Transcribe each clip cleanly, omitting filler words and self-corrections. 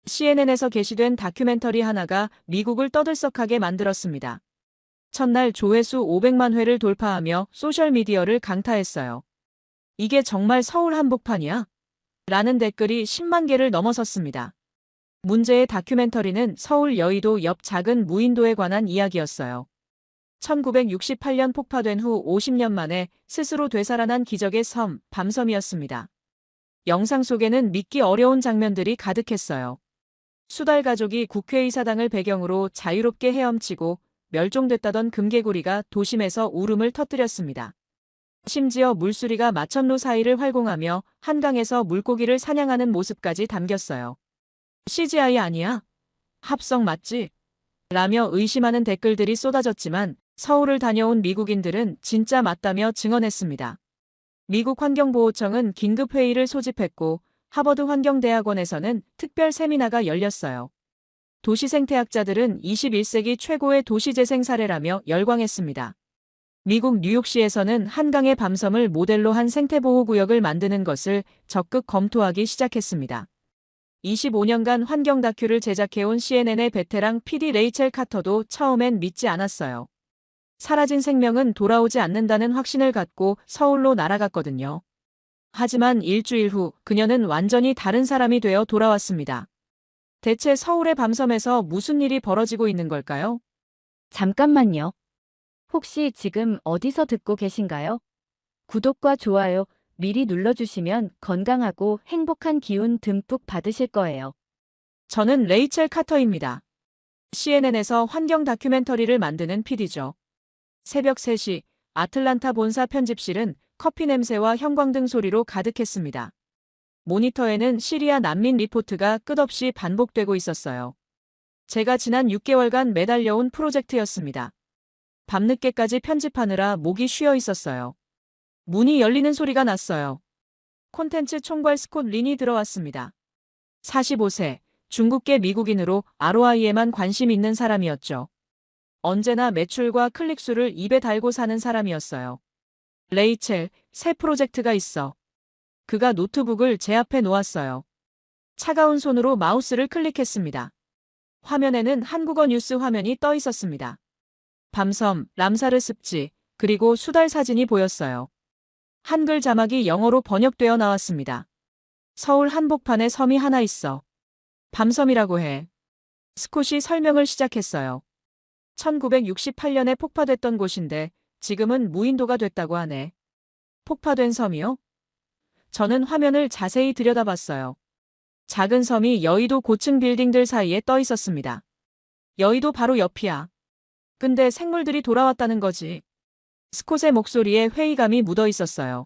CNN에서 게시된 다큐멘터리 하나가 미국을 떠들썩하게 만들었습니다. 첫날 조회수 500만 회를 돌파하며 소셜미디어를 강타했어요. 이게 정말 서울 한복판이야? 라는 댓글이 10만 개를 넘어섰습니다. 문제의 다큐멘터리는 서울 여의도 옆 작은 무인도에 관한 이야기였어요. 1968년 폭파된 후 50년 만에 스스로 되살아난 기적의 섬, 밤섬이었습니다. 영상 속에는 믿기 어려운 장면들이 가득했어요. 수달 가족이 국회의사당을 배경으로 자유롭게 헤엄치고 멸종됐다던 금개구리가 도심에서 울음을 터뜨렸습니다. 심지어 물수리가 마천루 사이를 활공하며 한강에서 물고기를 사냥하는 모습까지 담겼어요. CGI 아니야? 합성 맞지? 라며 의심하는 댓글들이 쏟아졌지만 서울을 다녀온 미국인들은 진짜 맞다며 증언했습니다. 미국 환경보호청은 긴급회의를 소집했고 하버드 환경대학원에서는 특별 세미나가 열렸어요. 도시생태학자들은 21세기 최고의 도시재생 사례라며 열광했습니다. 미국 뉴욕시에서는 한강의 밤섬을 모델로 한 생태보호구역을 만드는 것을 적극 검토하기 시작했습니다. 25년간 환경 다큐를 제작해온 CNN의 베테랑 PD 레이첼 카터도 처음엔 믿지 않았어요. 사라진 생명은 돌아오지 않는다는 확신을 갖고 서울로 날아갔거든요. 하지만 일주일 후 그녀는 완전히 다른 사람이 되어 돌아왔습니다. 대체 서울의 밤섬에서 무슨 일이 벌어지고 있는 걸까요? 잠깐만요. 혹시 지금 어디서 듣고 계신가요? 구독과 좋아요 미리 눌러주시면 건강하고 행복한 기운 듬뿍 받으실 거예요. 저는 레이첼 카터입니다. CNN에서 환경 다큐멘터리를 만드는 PD죠. 새벽 3시 아틀란타 본사 편집실은 커피 냄새와 형광등 소리로 가득했습니다. 모니터에는 시리아 난민 리포트가 끝없이 반복되고 있었어요. 제가 지난 6개월간 매달려온 프로젝트였습니다. 밤늦게까지 편집하느라 목이 쉬어 있었어요. 문이 열리는 소리가 났어요. 콘텐츠 총괄 스콧 린이 들어왔습니다. 45세, 중국계 미국인으로 ROI에만 관심 있는 사람이었죠. 언제나 매출과 클릭수를 입에 달고 사는 사람이었어요. 레이첼, 새 프로젝트가 있어. 그가 노트북을 제 앞에 놓았어요. 차가운 손으로 마우스를 클릭했습니다. 화면에는 한국어 뉴스 화면이 떠 있었습니다. 밤섬, 람사르 습지, 그리고 수달 사진이 보였어요. 한글 자막이 영어로 번역되어 나왔습니다. 서울 한복판에 섬이 하나 있어. 밤섬이라고 해. 스콧이 설명을 시작했어요. 1968년에 폭파됐던 곳인데 지금은 무인도가 됐다고 하네. 폭파된 섬이요? 저는 화면을 자세히 들여다봤어요. 작은 섬이 여의도 고층 빌딩들 사이에 떠 있었습니다. 여의도 바로 옆이야. 근데 생물들이 돌아왔다는 거지. 스콧의 목소리에 회의감이 묻어 있었어요.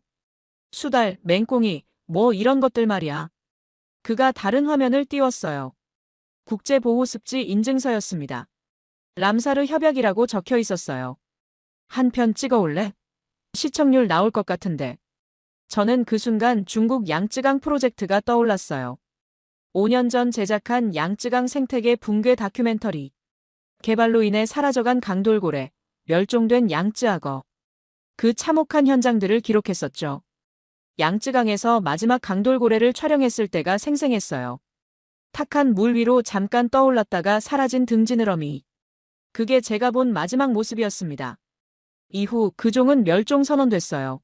수달, 맹꽁이, 뭐 이런 것들 말이야. 그가 다른 화면을 띄웠어요. 국제보호습지 인증서였습니다. 람사르 협약이라고 적혀 있었어요. 한 편 찍어올래? 시청률 나올 것 같은데. 저는 그 순간 중국 양쯔강 프로젝트가 떠올랐어요. 5년 전 제작한 양쯔강 생태계 붕괴 다큐멘터리. 개발로 인해 사라져간 강돌고래, 멸종된 양쯔악어. 그 참혹한 현장들을 기록했었죠. 양쯔강에서 마지막 강돌고래를 촬영했을 때가 생생했어요. 탁한 물 위로 잠깐 떠올랐다가 사라진 등지느러미. 그게 제가 본 마지막 모습이었습니다. 이후 그 종은 멸종 선언됐어요.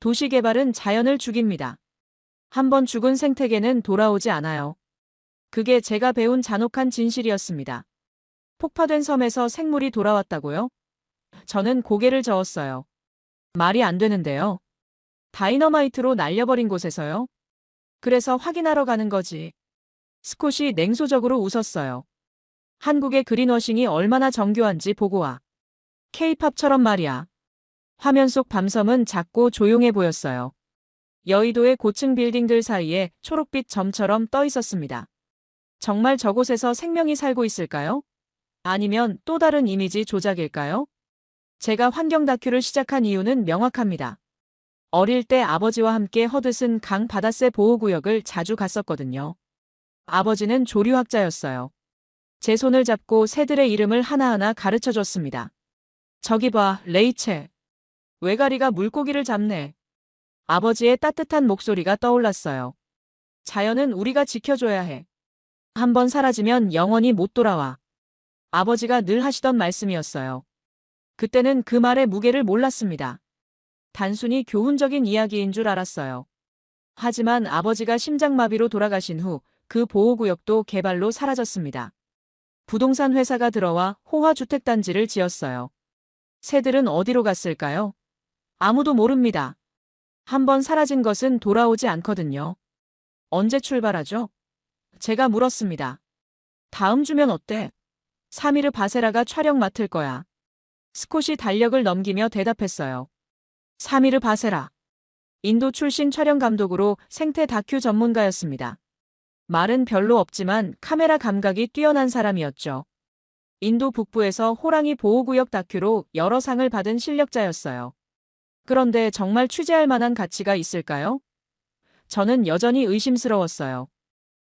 도시개발은 자연을 죽입니다. 한번 죽은 생태계는 돌아오지 않아요. 그게 제가 배운 잔혹한 진실이었습니다. 폭파된 섬에서 생물이 돌아왔다고요? 저는 고개를 저었어요. 말이 안 되는데요. 다이너마이트로 날려버린 곳에서요? 그래서 확인하러 가는 거지. 스콧이 냉소적으로 웃었어요. 한국의 그린워싱이 얼마나 정교한지 보고 와. K-팝처럼 말이야. 화면 속 밤섬은 작고 조용해 보였어요. 여의도의 고층 빌딩들 사이에 초록빛 점처럼 떠 있었습니다. 정말 저곳에서 생명이 살고 있을까요? 아니면 또 다른 이미지 조작일까요? 제가 환경 다큐를 시작한 이유는 명확합니다. 어릴 때 아버지와 함께 허드슨 강 바다새 보호구역을 자주 갔었거든요. 아버지는 조류학자였어요. 제 손을 잡고 새들의 이름을 하나하나 가르쳐줬습니다. 저기 봐, 레이첼. 외가리가 물고기를 잡네. 아버지의 따뜻한 목소리가 떠올랐어요. 자연은 우리가 지켜줘야 해. 한번 사라지면 영원히 못 돌아와. 아버지가 늘 하시던 말씀이었어요. 그때는 그 말의 무게를 몰랐습니다. 단순히 교훈적인 이야기인 줄 알았어요. 하지만 아버지가 심장마비로 돌아가신 후 그 보호구역도 개발로 사라졌습니다. 부동산 회사가 들어와 호화주택단지를 지었어요. 새들은 어디로 갔을까요? 아무도 모릅니다. 한번 사라진 것은 돌아오지 않거든요. 언제 출발하죠? 제가 물었습니다. 다음 주면 어때? 사미르 바세라가 촬영 맡을 거야. 스콧이 달력을 넘기며 대답했어요. 사미르 바세라. 인도 출신 촬영 감독으로 생태 다큐 전문가였습니다. 말은 별로 없지만 카메라 감각이 뛰어난 사람이었죠. 인도 북부에서 호랑이 보호구역 다큐로 여러 상을 받은 실력자였어요. 그런데 정말 취재할 만한 가치가 있을까요? 저는 여전히 의심스러웠어요.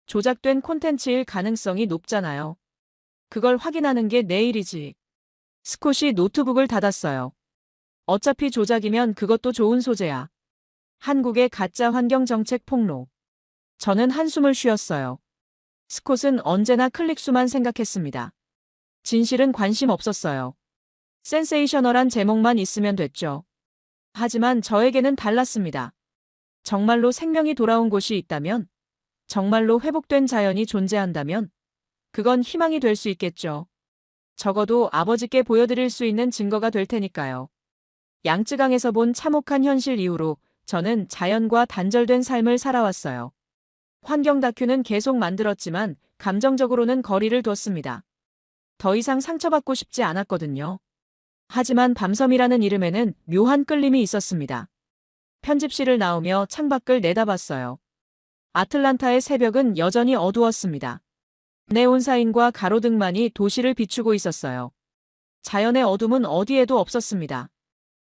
조작된 콘텐츠일 가능성이 높잖아요. 그걸 확인하는 게 내일이지. 스콧이 노트북을 닫았어요. 어차피 조작이면 그것도 좋은 소재야. 한국의 가짜 환경 정책 폭로. 저는 한숨을 쉬었어요. 스콧은 언제나 클릭수만 생각했습니다. 진실은 관심 없었어요. 센세이셔널한 제목만 있으면 됐죠. 하지만 저에게는 달랐습니다. 정말로 생명이 돌아온 곳이 있다면, 정말로 회복된 자연이 존재한다면, 그건 희망이 될 수 있겠죠. 적어도 아버지께 보여드릴 수 있는 증거가 될 테니까요. 양쯔강에서 본 참혹한 현실 이후로 저는 자연과 단절된 삶을 살아왔어요. 환경 다큐는 계속 만들었지만 감정적으로는 거리를 뒀습니다. 더 이상 상처받고 싶지 않았거든요. 하지만 밤섬이라는 이름에는 묘한 끌림이 있었습니다. 편집실을 나오며 창밖을 내다봤어요. 아틀란타의 새벽은 여전히 어두웠습니다. 네온사인과 가로등만이 도시를 비추고 있었어요. 자연의 어둠은 어디에도 없었습니다.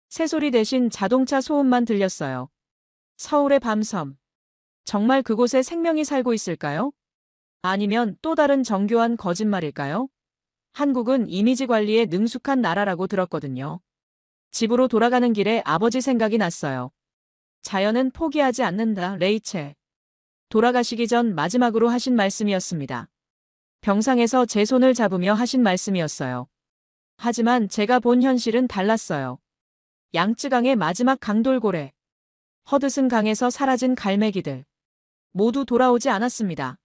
새소리 대신 자동차 소음만 들렸어요. 서울의 밤섬. 정말 그곳에 생명이 살고 있을까요? 아니면 또 다른 정교한 거짓말일까요? 한국은 이미지 관리에 능숙한 나라라고 들었거든요. 집으로 돌아가는 길에 아버지 생각이 났어요. 자연은 포기하지 않는다, 레이첼. 돌아가시기 전 마지막으로 하신 말씀이었습니다. 병상에서 제 손을 잡으며 하신 말씀이었어요. 하지만 제가 본 현실은 달랐어요. 양쯔강의 마지막 강돌고래. 허드슨 강에서 사라진 갈매기들. 모두 돌아오지 않았습니다.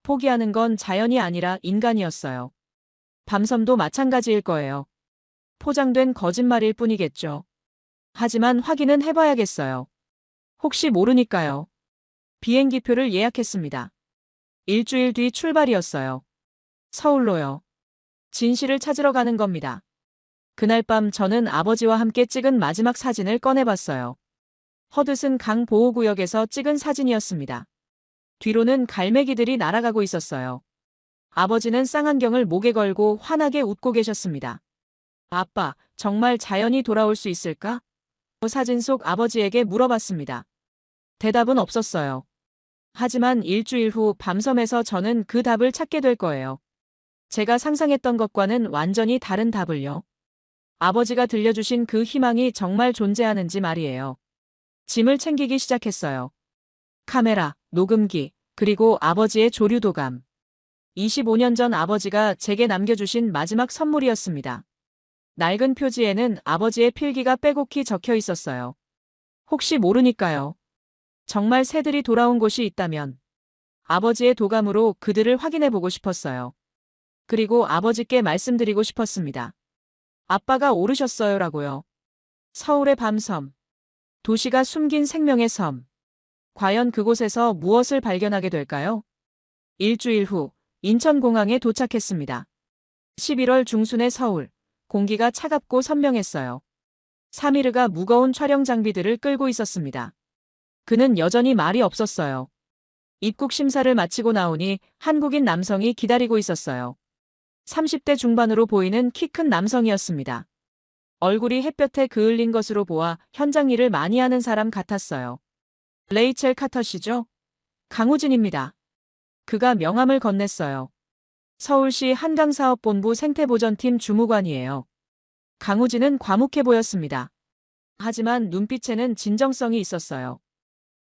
포기하는 건 자연이 아니라 인간이었어요. 밤섬도 마찬가지일 거예요. 포장된 거짓말일 뿐이겠죠. 하지만 확인은 해봐야겠어요. 혹시 모르니까요. 비행기표를 예약했습니다. 일주일 뒤 출발이었어요. 서울로요. 진실을 찾으러 가는 겁니다. 그날 밤 저는 아버지와 함께 찍은 마지막 사진을 꺼내봤어요. 허드슨 강 보호구역에서 찍은 사진이었습니다. 뒤로는 갈매기들이 날아가고 있었어요. 아버지는 쌍안경을 목에 걸고 환하게 웃고 계셨습니다. 아빠, 정말 자연이 돌아올 수 있을까? 사진 속 아버지에게 물어봤습니다. 대답은 없었어요. 하지만 일주일 후 밤섬에서 저는 그 답을 찾게 될 거예요. 제가 상상했던 것과는 완전히 다른 답을요. 아버지가 들려주신 그 희망이 정말 존재하는지 말이에요. 짐을 챙기기 시작했어요. 카메라, 녹음기, 그리고 아버지의 조류도감. 25년 전 아버지가 제게 남겨주신 마지막 선물이었습니다. 낡은 표지에는 아버지의 필기가 빼곡히 적혀 있었어요. 혹시 모르니까요. 정말 새들이 돌아온 곳이 있다면 아버지의 도감으로 그들을 확인해보고 싶었어요. 그리고 아버지께 말씀드리고 싶었습니다. 아빠가 오르셨어요라고요. 서울의 밤섬. 도시가 숨긴 생명의 섬. 과연 그곳에서 무엇을 발견하게 될까요? 일주일 후 인천공항에 도착했습니다. 11월 중순의 서울. 공기가 차갑고 선명했어요. 사미르가 무거운 촬영 장비들을 끌고 있었습니다. 그는 여전히 말이 없었어요. 입국 심사를 마치고 나오니 한국인 남성이 기다리고 있었어요. 30대 중반으로 보이는 키 큰 남성이었습니다. 얼굴이 햇볕에 그을린 것으로 보아 현장 일을 많이 하는 사람 같았어요. 레이첼 카터 씨죠? 강우진입니다. 그가 명함을 건넸어요. 서울시 한강사업본부 생태보전팀 주무관이에요. 강우진은 과묵해 보였습니다. 하지만 눈빛에는 진정성이 있었어요.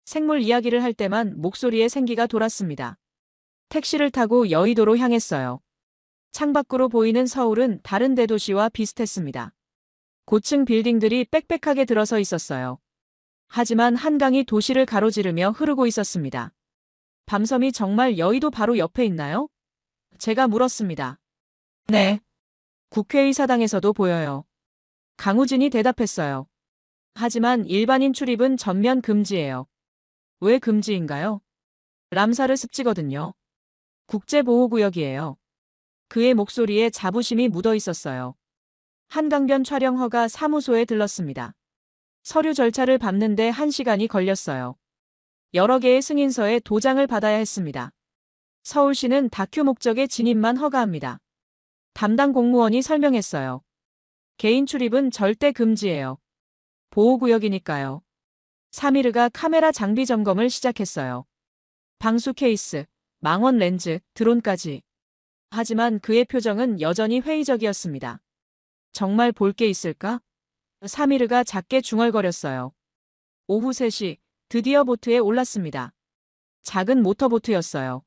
생물 이야기를 할 때만 목소리에 생기가 돌았습니다. 택시를 타고 여의도로 향했어요. 창밖으로 보이는 서울은 다른 대도시와 비슷했습니다. 고층 빌딩들이 빽빽하게 들어서 있었어요. 하지만 한강이 도시를 가로지르며 흐르고 있었습니다. 밤섬이 정말 여의도 바로 옆에 있나요? 제가 물었습니다. 네. 국회의사당에서도 보여요. 강우진이 대답했어요. 하지만 일반인 출입은 전면 금지예요. 왜 금지인가요? 람사르 습지거든요. 국제보호구역이에요. 그의 목소리에 자부심이 묻어 있었어요. 한강변 촬영 허가 사무소에 들렀습니다. 서류 절차를 밟는데 1시간이 걸렸어요. 여러 개의 승인서에 도장을 받아야 했습니다. 서울시는 다큐 목적의 진입만 허가합니다. 담당 공무원이 설명했어요. 개인 출입은 절대 금지예요. 보호구역이니까요. 사미르가 카메라 장비 점검을 시작했어요. 방수 케이스, 망원 렌즈, 드론까지. 하지만 그의 표정은 여전히 회의적이었습니다. 정말 볼 게 있을까? 사미르가 작게 중얼거렸어요. 오후 3시, 드디어 보트에 올랐습니다. 작은 모터보트였어요.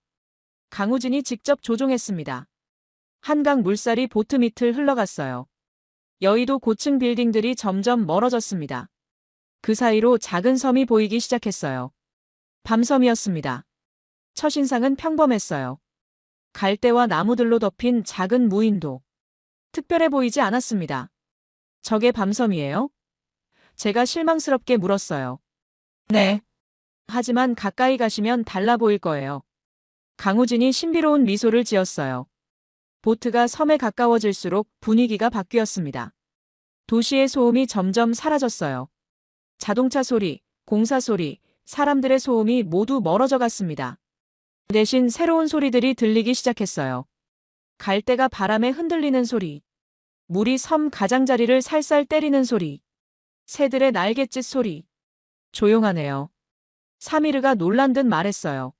강우진이 직접 조종했습니다. 한강 물살이 보트 밑을 흘러갔어요. 여의도 고층 빌딩들이 점점 멀어졌습니다. 그 사이로 작은 섬이 보이기 시작했어요. 밤섬이었습니다. 첫인상은 평범했어요. 갈대와 나무들로 덮인 작은 무인도. 특별해 보이지 않았습니다. 저게 밤섬이에요? 제가 실망스럽게 물었어요. 네. 하지만 가까이 가시면 달라 보일 거예요. 강우진이 신비로운 미소를 지었어요. 보트가 섬에 가까워질수록 분위기가 바뀌었습니다. 도시의 소음이 점점 사라졌어요. 자동차 소리, 공사 소리, 사람들의 소음이 모두 멀어져 갔습니다. 대신 새로운 소리들이 들리기 시작했어요. 갈대가 바람에 흔들리는 소리, 물이 섬 가장자리를 살살 때리는 소리, 새들의 날갯짓 소리. 조용하네요. 사미르가 놀란 듯 말했어요.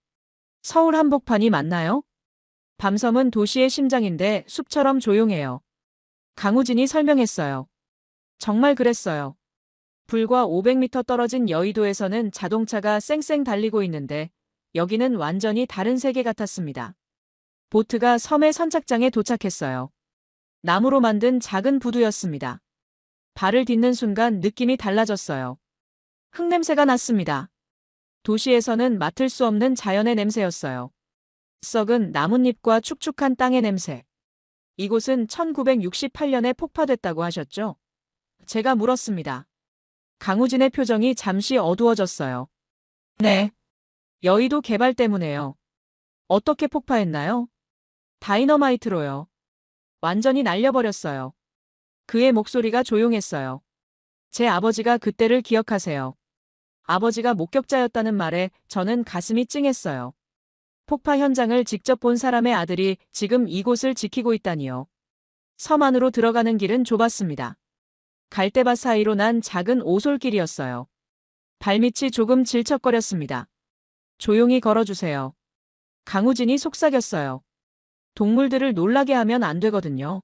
서울 한복판이 맞나요? 밤섬은 도시의 심장인데 숲처럼 조용해요. 강우진이 설명했어요. 정말 그랬어요. 불과 500m 떨어진 여의도에서는 자동차가 쌩쌩 달리고 있는데 여기는 완전히 다른 세계 같았습니다. 보트가 섬의 선착장에 도착했어요. 나무로 만든 작은 부두였습니다. 발을 딛는 순간 느낌이 달라졌어요. 흙냄새가 났습니다. 도시에서는 맡을 수 없는 자연의 냄새였어요. 썩은 나뭇잎과 축축한 땅의 냄새. 이곳은 1968년에 폭파됐다고 하셨죠? 제가 물었습니다. 강우진의 표정이 잠시 어두워졌어요. 네. 여의도 개발 때문에요. 어떻게 폭파했나요? 다이너마이트로요. 완전히 날려버렸어요. 그의 목소리가 조용했어요. 제 아버지가 그때를 기억하세요. 아버지가 목격자였다는 말에 저는 가슴이 찡했어요. 폭파 현장을 직접 본 사람의 아들이 지금 이곳을 지키고 있다니요. 섬 안으로 들어가는 길은 좁았습니다. 갈대밭 사이로 난 작은 오솔길이었어요. 발밑이 조금 질척거렸습니다. 조용히 걸어주세요. 강우진이 속삭였어요. 동물들을 놀라게 하면 안 되거든요.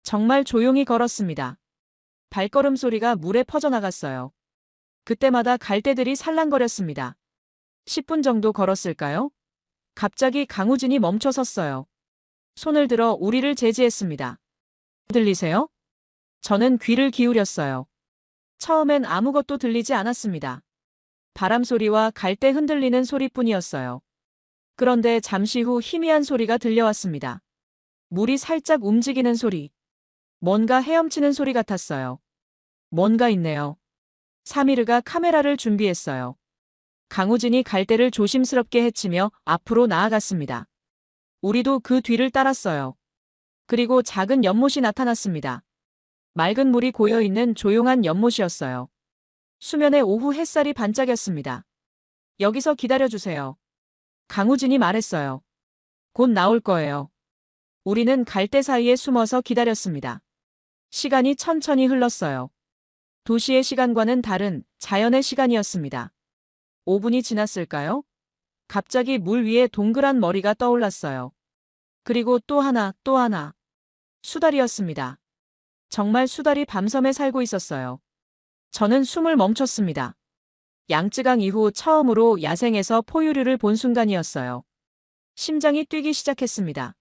정말 조용히 걸었습니다. 발걸음 소리가 물에 퍼져나갔어요. 그때마다 갈대들이 살랑거렸습니다. 10분 정도 걸었을까요? 갑자기 강우진이 멈춰 섰어요. 손을 들어 우리를 제지했습니다. 들리세요? 저는 귀를 기울였어요. 처음엔 아무것도 들리지 않았습니다. 바람 소리와 갈대 흔들리는 소리뿐이었어요. 그런데 잠시 후 희미한 소리가 들려왔습니다. 물이 살짝 움직이는 소리. 뭔가 헤엄치는 소리 같았어요. 뭔가 있네요. 사미르가 카메라를 준비했어요. 강우진이 갈대를 조심스럽게 헤치며 앞으로 나아갔습니다. 우리도 그 뒤를 따랐어요. 그리고 작은 연못이 나타났습니다. 맑은 물이 고여있는 조용한 연못이었어요. 수면에 오후 햇살이 반짝였습니다. 여기서 기다려주세요. 강우진이 말했어요. 곧 나올 거예요. 우리는 갈대 사이에 숨어서 기다렸습니다. 시간이 천천히 흘렀어요. 도시의 시간과는 다른 자연의 시간이었습니다. 5분이 지났을까요? 갑자기 물 위에 동그란 머리가 떠올랐어요. 그리고 또 하나, 또 하나. 수달이었습니다. 정말 수달이 밤섬에 살고 있었어요. 저는 숨을 멈췄습니다. 양쯔강 이후 처음으로 야생에서 포유류를 본 순간이었어요. 심장이 뛰기 시작했습니다.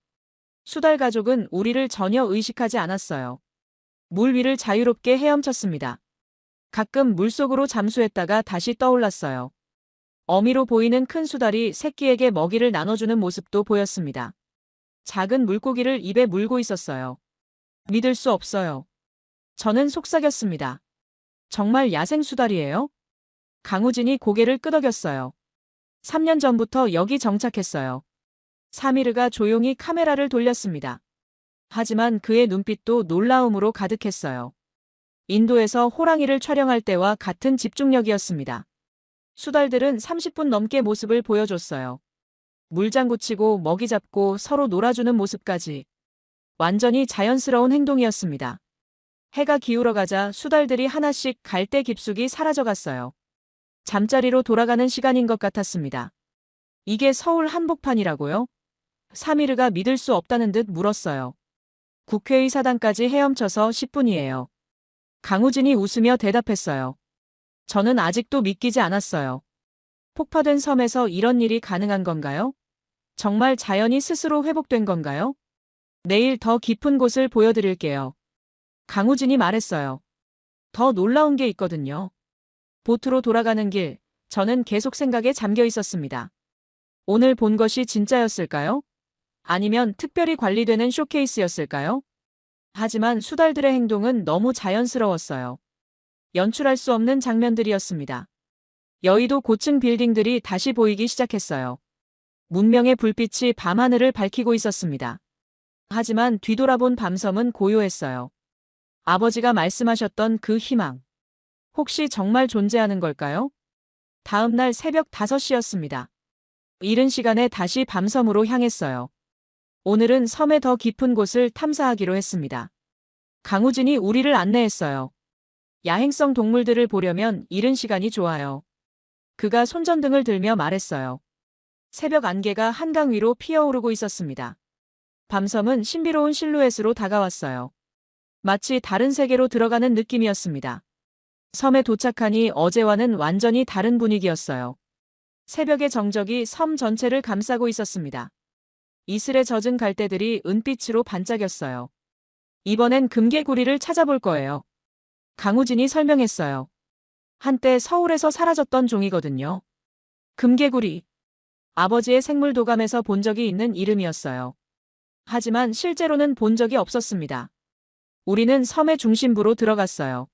수달 가족은 우리를 전혀 의식하지 않았어요. 물 위를 자유롭게 헤엄쳤습니다. 가끔 물속으로 잠수했다가 다시 떠올랐어요. 어미로 보이는 큰 수달이 새끼에게 먹이를 나눠주는 모습도 보였습니다. 작은 물고기를 입에 물고 있었어요. 믿을 수 없어요. 저는 속삭였습니다. 정말 야생 수달이에요? 강우진이 고개를 끄덕였어요. 3년 전부터 여기 정착했어요. 사미르가 조용히 카메라를 돌렸습니다. 하지만 그의 눈빛도 놀라움으로 가득했어요. 인도에서 호랑이를 촬영할 때와 같은 집중력이었습니다. 수달들은 30분 넘게 모습을 보여줬어요. 물장구 치고 먹이 잡고 서로 놀아주는 모습까지. 완전히 자연스러운 행동이었습니다. 해가 기울어가자 수달들이 하나씩 갈대 깊숙이 사라져갔어요. 잠자리로 돌아가는 시간인 것 같았습니다. 이게 서울 한복판이라고요? 사미르가 믿을 수 없다는 듯 물었어요. 국회의 사당까지 헤엄쳐서 10분이에요. 강우진이 웃으며 대답했어요. 저는 아직도 믿기지 않았어요. 폭파된 섬에서 이런 일이 가능한 건가요? 정말 자연이 스스로 회복된 건가요? 내일 더 깊은 곳을 보여드릴게요. 강우진이 말했어요. 더 놀라운 게 있거든요. 보트로 돌아가는 길, 저는 계속 생각에 잠겨 있었습니다. 오늘 본 것이 진짜였을까요? 아니면 특별히 관리되는 쇼케이스였을까요? 하지만 수달들의 행동은 너무 자연스러웠어요. 연출할 수 없는 장면들이었습니다. 여의도 고층 빌딩들이 다시 보이기 시작했어요. 문명의 불빛이 밤하늘을 밝히고 있었습니다. 하지만 뒤돌아본 밤섬은 고요했어요. 아버지가 말씀하셨던 그 희망. 혹시 정말 존재하는 걸까요? 다음 날 새벽 5시였습니다. 이른 시간에 다시 밤섬으로 향했어요. 오늘은 섬의 더 깊은 곳을 탐사하기로 했습니다. 강우진이 우리를 안내했어요. 야행성 동물들을 보려면 이른 시간이 좋아요. 그가 손전등을 들며 말했어요. 새벽 안개가 한강 위로 피어오르고 있었습니다. 밤섬은 신비로운 실루엣으로 다가왔어요. 마치 다른 세계로 들어가는 느낌이었습니다. 섬에 도착하니 어제와는 완전히 다른 분위기였어요. 새벽의 정적이 섬 전체를 감싸고 있었습니다. 이슬에 젖은 갈대들이 은빛으로 반짝였어요. 이번엔 금개구리를 찾아볼 거예요. 강우진이 설명했어요. 한때 서울에서 사라졌던 종이거든요. 금개구리. 아버지의 생물도감에서 본 적이 있는 이름이었어요. 하지만 실제로는 본 적이 없었습니다. 우리는 섬의 중심부로 들어갔어요.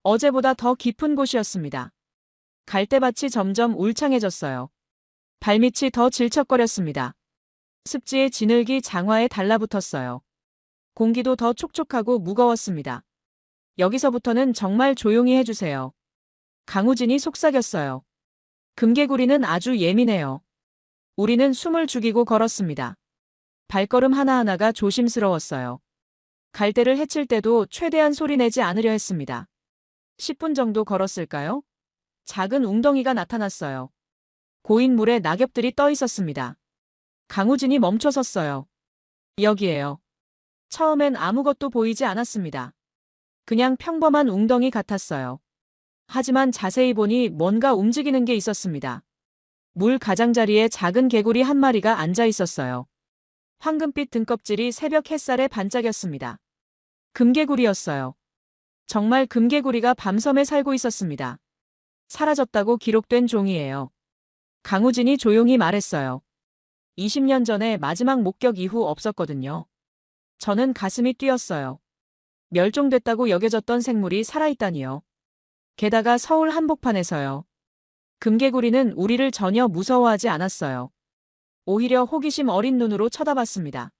어제보다 더 깊은 곳이었습니다. 갈대밭이 점점 울창해졌어요. 발밑이 더 질척거렸습니다. 습지의 진흙이 장화에 달라붙었어요. 공기도 더 촉촉하고 무거웠습니다. 여기서부터는 정말 조용히 해주세요. 강우진이 속삭였어요. 금개구리는 아주 예민해요. 우리는 숨을 죽이고 걸었습니다. 발걸음 하나하나가 조심스러웠어요. 갈대를 해칠 때도 최대한 소리내지 않으려 했습니다. 10분 정도 걸었을까요? 작은 웅덩이가 나타났어요. 고인 물에 낙엽들이 떠 있었습니다. 강우진이 멈춰 섰어요. 여기에요. 처음엔 아무것도 보이지 않았습니다. 그냥 평범한 웅덩이 같았어요. 하지만 자세히 보니 뭔가 움직이는 게 있었습니다. 물 가장자리에 작은 개구리 한 마리가 앉아 있었어요. 황금빛 등껍질이 새벽 햇살에 반짝였습니다. 금개구리였어요. 정말 금개구리가 밤섬에 살고 있었습니다. 사라졌다고 기록된 종이에요. 강우진이 조용히 말했어요. 20년 전에 마지막 목격 이후 없었거든요. 저는 가슴이 뛰었어요. 멸종됐다고 여겨졌던 생물이 살아있다니요. 게다가 서울 한복판에서요. 금개구리는 우리를 전혀 무서워하지 않았어요. 오히려 호기심 어린 눈으로 쳐다봤습니다.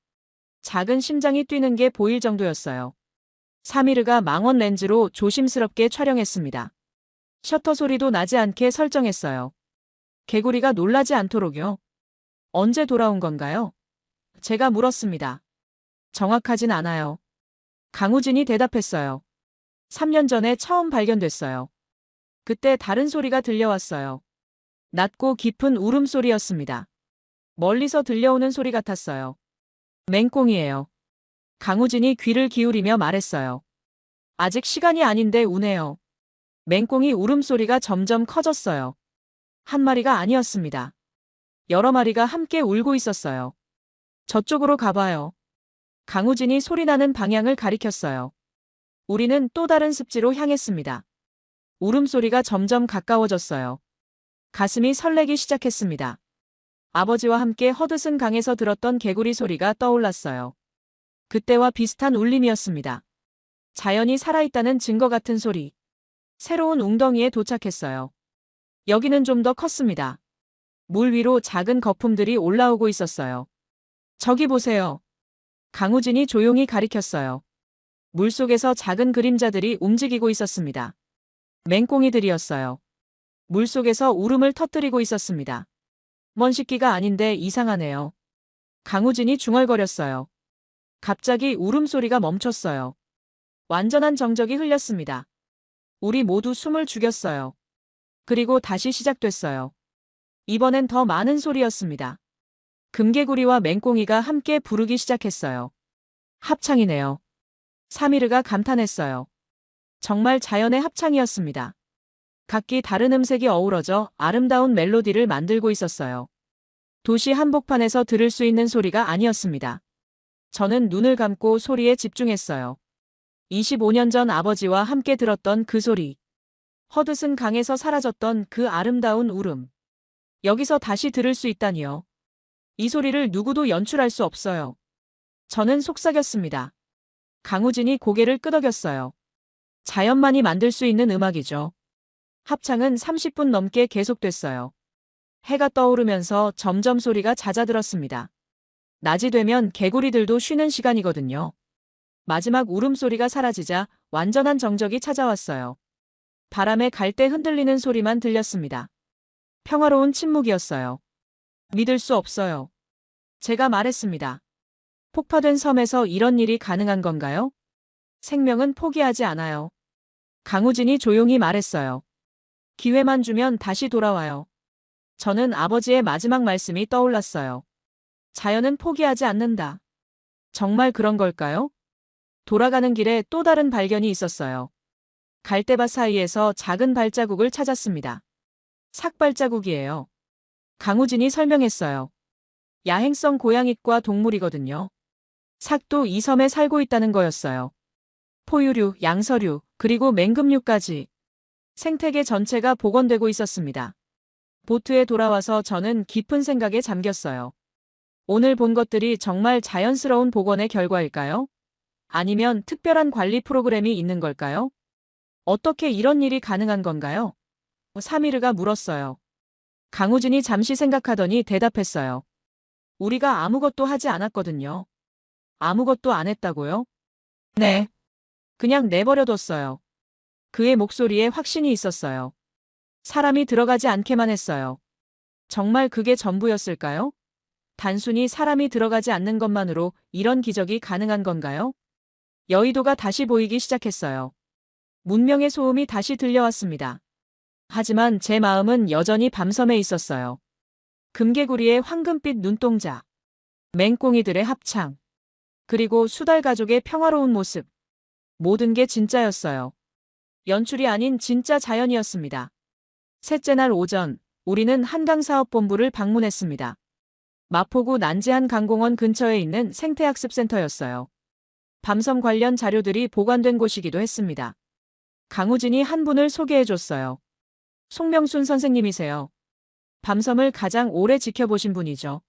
작은 심장이 뛰는 게 보일 정도였어요. 사미르가 망원 렌즈로 조심스럽게 촬영했습니다. 셔터 소리도 나지 않게 설정했어요. 개구리가 놀라지 않도록요. 언제 돌아온 건가요? 제가 물었습니다. 정확하진 않아요. 강우진이 대답했어요. 3년 전에 처음 발견됐어요. 그때 다른 소리가 들려왔어요. 낮고 깊은 울음소리였습니다. 멀리서 들려오는 소리 같았어요. 맹꽁이에요. 강우진이 귀를 기울이며 말했어요. 아직 시간이 아닌데 우네요. 맹꽁이 울음소리가 점점 커졌어요. 한 마리가 아니었습니다. 여러 마리가 함께 울고 있었어요. 저쪽으로 가봐요. 강우진이 소리나는 방향을 가리켰어요. 우리는 또 다른 습지로 향했습니다. 울음소리가 점점 가까워졌어요. 가슴이 설레기 시작했습니다. 아버지와 함께 허드슨 강에서 들었던 개구리 소리가 떠올랐어요. 그때와 비슷한 울림이었습니다. 자연이 살아있다는 증거 같은 소리. 새로운 웅덩이에 도착했어요. 여기는 좀 더 컸습니다. 물 위로 작은 거품들이 올라오고 있었어요. 저기 보세요. 강우진이 조용히 가리켰어요. 물속에서 작은 그림자들이 움직이고 있었습니다. 맹꽁이들이었어요. 물속에서 울음을 터뜨리고 있었습니다. 먼 식기가 아닌데 이상하네요. 강우진이 중얼거렸어요. 갑자기 울음소리가 멈췄어요. 완전한 정적이 흘렸습니다. 우리 모두 숨을 죽였어요. 그리고 다시 시작됐어요. 이번엔 더 많은 소리였습니다. 금개구리와 맹꽁이가 함께 부르기 시작했어요. 합창이네요. 사미르가 감탄했어요. 정말 자연의 합창이었습니다. 각기 다른 음색이 어우러져 아름다운 멜로디를 만들고 있었어요. 도시 한복판에서 들을 수 있는 소리가 아니었습니다. 저는 눈을 감고 소리에 집중했어요. 25년 전 아버지와 함께 들었던 그 소리. 허드슨 강에서 사라졌던 그 아름다운 울음. 여기서 다시 들을 수 있다니요. 이 소리를 누구도 연출할 수 없어요. 저는 속삭였습니다. 강우진이 고개를 끄덕였어요. 자연만이 만들 수 있는 음악이죠. 합창은 30분 넘게 계속됐어요. 해가 떠오르면서 점점 소리가 잦아들었습니다. 낮이 되면 개구리들도 쉬는 시간이거든요. 마지막 울음소리가 사라지자 완전한 정적이 찾아왔어요. 바람에 갈대 흔들리는 소리만 들렸습니다. 평화로운 침묵이었어요. 믿을 수 없어요. 제가 말했습니다. 폭파된 섬에서 이런 일이 가능한 건가요? 생명은 포기하지 않아요. 강우진이 조용히 말했어요. 기회만 주면 다시 돌아와요. 저는 아버지의 마지막 말씀이 떠올랐어요. 자연은 포기하지 않는다. 정말 그런 걸까요? 돌아가는 길에 또 다른 발견이 있었어요. 갈대밭 사이에서 작은 발자국을 찾았습니다. 삭발자국이에요. 강우진이 설명했어요. 야행성 고양이과 동물이거든요. 삭도 이 섬에 살고 있다는 거였어요. 포유류, 양서류, 그리고 맹금류까지. 생태계 전체가 복원되고 있었습니다. 보트에 돌아와서 저는 깊은 생각에 잠겼어요. 오늘 본 것들이 정말 자연스러운 복원의 결과일까요? 아니면 특별한 관리 프로그램이 있는 걸까요? 어떻게 이런 일이 가능한 건가요? 사미르가 물었어요. 강우진이 잠시 생각하더니 대답했어요. 우리가 아무것도 하지 않았거든요. 아무것도 안 했다고요? 네. 그냥 내버려뒀어요. 그의 목소리에 확신이 있었어요. 사람이 들어가지 않게만 했어요. 정말 그게 전부였을까요? 단순히 사람이 들어가지 않는 것만으로 이런 기적이 가능한 건가요? 여의도가 다시 보이기 시작했어요. 문명의 소음이 다시 들려왔습니다. 하지만 제 마음은 여전히 밤섬에 있었어요. 금개구리의 황금빛 눈동자, 맹꽁이들의 합창, 그리고 수달 가족의 평화로운 모습. 모든 게 진짜였어요. 연출이 아닌 진짜 자연이었습니다. 셋째 날 오전, 우리는 한강사업본부를 방문했습니다. 마포구 난지한 강공원 근처에 있는 생태학습센터였어요. 밤섬 관련 자료들이 보관된 곳이기도 했습니다. 강우진이 한 분을 소개해줬어요. 송명순 선생님이세요. 밤섬을 가장 오래 지켜보신 분이죠.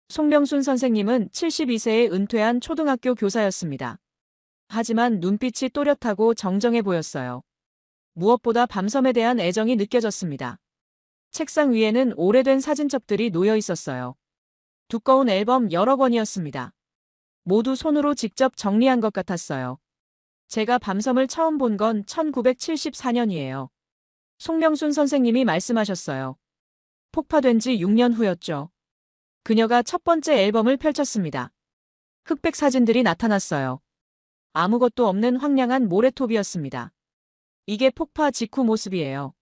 송명순 선생님은 72세에 은퇴한 초등학교 교사였습니다. 하지만 눈빛이 또렷하고 정정해 보였어요. 무엇보다 밤섬에 대한 애정이 느껴졌습니다. 책상 위에는 오래된 사진첩들이 놓여 있었어요. 두꺼운 앨범 여러 권이었습니다. 모두 손으로 직접 정리한 것 같았어요. 제가 밤섬을 처음 본 건 1974년이에요. 송명순 선생님이 말씀하셨어요. 폭파된 지 6년 후였죠. 그녀가 첫 번째 앨범을 펼쳤습니다. 흑백 사진들이 나타났어요. 아무것도 없는 황량한 모래톱이었습니다. 이게 폭파 직후 모습이에요.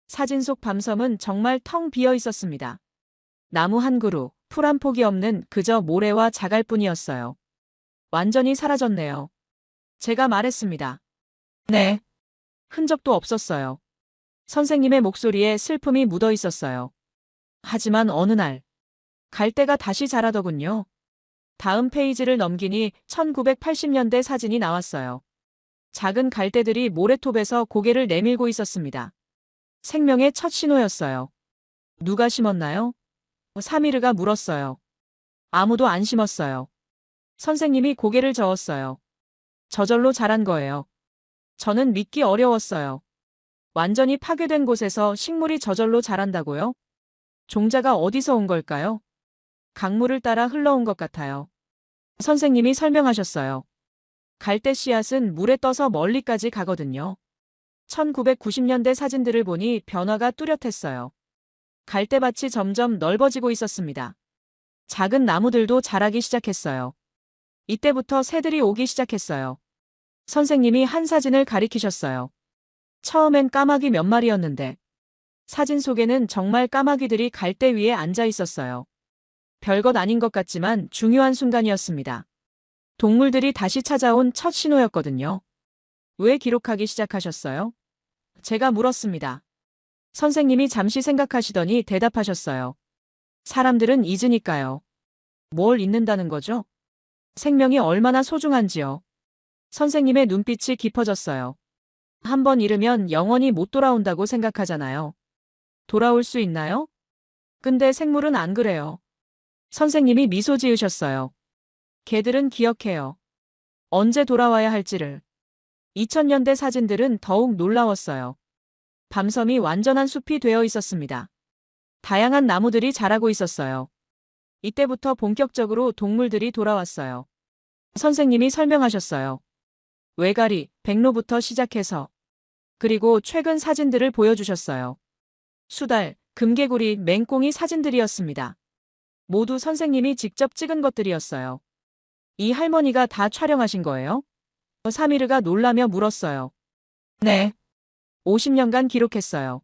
사진 속 밤섬은 정말 텅 비어 있었습니다. 나무 한 그루, 풀 한 폭이 없는 그저 모래와 자갈뿐이었어요. 완전히 사라졌네요. 제가 말했습니다. 네. 흔적도 없었어요. 선생님의 목소리에 슬픔이 묻어 있었어요. 하지만 어느 날, 갈대가 다시 자라더군요. 다음 페이지를 넘기니 1980년대 사진이 나왔어요. 작은 갈대들이 모래톱에서 고개를 내밀고 있었습니다. 생명의 첫 신호였어요. 누가 심었나요? 사미르가 물었어요. 아무도 안 심었어요. 선생님이 고개를 저었어요. 저절로 자란 거예요. 저는 믿기 어려웠어요. 완전히 파괴된 곳에서 식물이 저절로 자란다고요? 종자가 어디서 온 걸까요? 강물을 따라 흘러온 것 같아요. 선생님이 설명하셨어요. 갈대 씨앗은 물에 떠서 멀리까지 가거든요. 1990년대 사진들을 보니 변화가 뚜렷했어요. 갈대밭이 점점 넓어지고 있었습니다. 작은 나무들도 자라기 시작했어요. 이때부터 새들이 오기 시작했어요. 선생님이 한 사진을 가리키셨어요. 처음엔 까마귀 몇 마리였는데 사진 속에는 정말 까마귀들이 갈대 위에 앉아 있었어요. 별것 아닌 것 같지만 중요한 순간이었습니다. 동물들이 다시 찾아온 첫 신호였거든요. 왜 기록하기 시작하셨어요? 제가 물었습니다. 선생님이 잠시 생각하시더니 대답하셨어요. 사람들은 잊으니까요. 뭘 잊는다는 거죠? 생명이 얼마나 소중한지요. 선생님의 눈빛이 깊어졌어요. 한번 잃으면 영원히 못 돌아온다고 생각하잖아요. 돌아올 수 있나요? 근데 생물은 안 그래요. 선생님이 미소 지으셨어요. 개들은 기억해요. 언제 돌아와야 할지를. 2000년대 사진들은 더욱 놀라웠어요. 밤섬이 완전한 숲이 되어 있었습니다. 다양한 나무들이 자라고 있었어요. 이때부터 본격적으로 동물들이 돌아왔어요. 선생님이 설명하셨어요. 외가리, 백로부터 시작해서 그리고 최근 사진들을 보여주셨어요. 수달, 금개구리, 맹꽁이 사진들이었습니다. 모두 선생님이 직접 찍은 것들이었어요. 이 할머니가 다 촬영하신 거예요? 사미르가 놀라며 물었어요. 네. 50년간 기록했어요.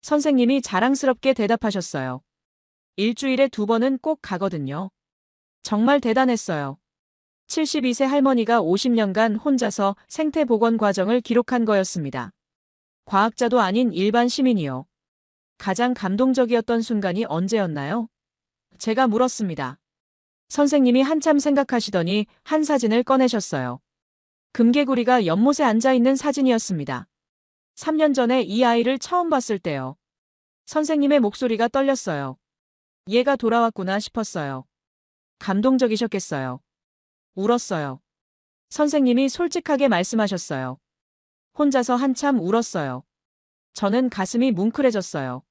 선생님이 자랑스럽게 대답하셨어요. 일주일에 2번은 꼭 가거든요. 정말 대단했어요. 72세 할머니가 50년간 혼자서 생태 복원 과정을 기록한 거였습니다. 과학자도 아닌 일반 시민이요. 가장 감동적이었던 순간이 언제였나요? 제가 물었습니다. 선생님이 한참 생각하시더니 한 사진을 꺼내셨어요. 금개구리가 연못에 앉아 있는 사진이었습니다. 3년 전에 이 아이를 처음 봤을 때요. 선생님의 목소리가 떨렸어요. 얘가 돌아왔구나 싶었어요. 감동적이셨겠어요. 울었어요. 선생님이 솔직하게 말씀하셨어요. 혼자서 한참 울었어요. 저는 가슴이 뭉클해졌어요.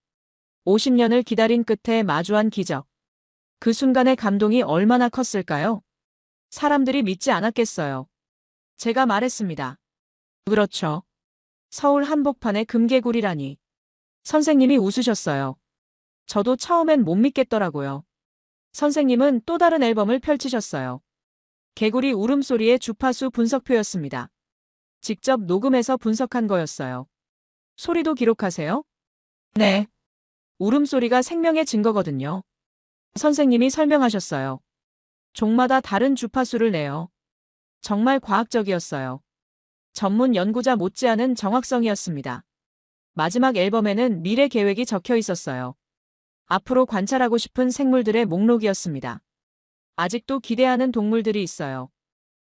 50년을 기다린 끝에 마주한 기적. 그 순간의 감동이 얼마나 컸을까요? 사람들이 믿지 않았겠어요. 제가 말했습니다. 그렇죠. 서울 한복판의 금개구리라니. 선생님이 웃으셨어요. 저도 처음엔 못 믿겠더라고요. 선생님은 또 다른 앨범을 펼치셨어요. 개구리 울음소리의 주파수 분석표였습니다. 직접 녹음해서 분석한 거였어요. 소리도 기록하세요? 네. 울음소리가 생명의 증거거든요. 선생님이 설명하셨어요. 종마다 다른 주파수를 내요. 정말 과학적이었어요. 전문 연구자 못지않은 정확성이었습니다. 마지막 앨범에는 미래 계획이 적혀 있었어요. 앞으로 관찰하고 싶은 생물들의 목록이었습니다. 아직도 기대하는 동물들이 있어요.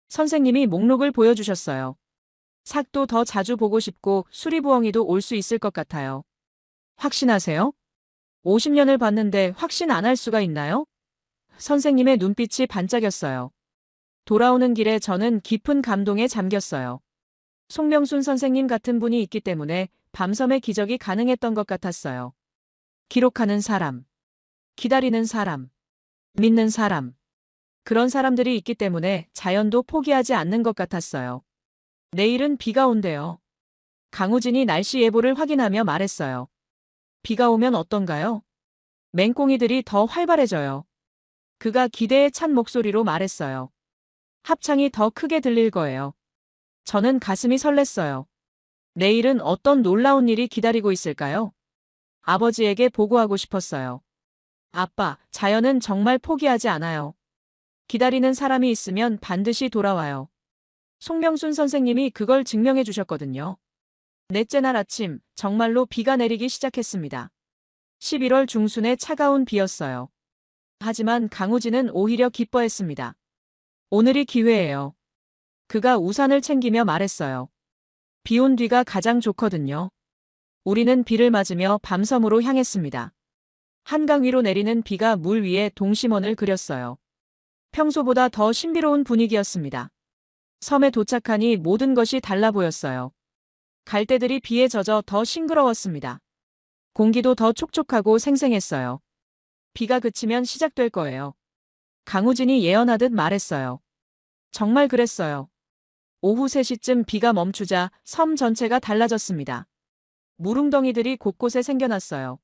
선생님이 목록을 보여주셨어요. 삭도 더 자주 보고 싶고 수리부엉이도 올 수 있을 것 같아요. 확신하세요? 50년을 봤는데 확신 안 할 수가 있나요? 선생님의 눈빛이 반짝였어요. 돌아오는 길에 저는 깊은 감동에 잠겼어요. 송명순 선생님 같은 분이 있기 때문에 밤섬의 기적이 가능했던 것 같았어요. 기록하는 사람, 기다리는 사람, 믿는 사람. 그런 사람들이 있기 때문에 자연도 포기하지 않는 것 같았어요. 내일은 비가 온대요. 강우진이 날씨 예보를 확인하며 말했어요. 비가 오면 어떤가요? 맹꽁이들이 더 활발해져요. 그가 기대에 찬 목소리로 말했어요. 합창이 더 크게 들릴 거예요. 저는 가슴이 설렜어요. 내일은 어떤 놀라운 일이 기다리고 있을까요? 아버지에게 보고하고 싶었어요. 아빠, 자연은 정말 포기하지 않아요. 기다리는 사람이 있으면 반드시 돌아와요. 송명순 선생님이 그걸 증명해 주셨거든요. 넷째 날 아침, 정말로 비가 내리기 시작했습니다. 11월 중순의 차가운 비였어요. 하지만 강우진은 오히려 기뻐했습니다. 오늘이 기회예요. 그가 우산을 챙기며 말했어요. 비 온 뒤가 가장 좋거든요. 우리는 비를 맞으며 밤섬으로 향했습니다. 한강 위로 내리는 비가 물 위에 동심원을 그렸어요. 평소보다 더 신비로운 분위기였습니다. 섬에 도착하니 모든 것이 달라 보였어요. 갈대들이 비에 젖어 더 싱그러웠습니다. 공기도 더 촉촉하고 생생했어요. 비가 그치면 시작될 거예요. 강우진이 예언하듯 말했어요. 정말 그랬어요. 오후 3시쯤 비가 멈추자 섬 전체가 달라졌습니다. 무릉덩이들이 곳곳에 생겨났어요.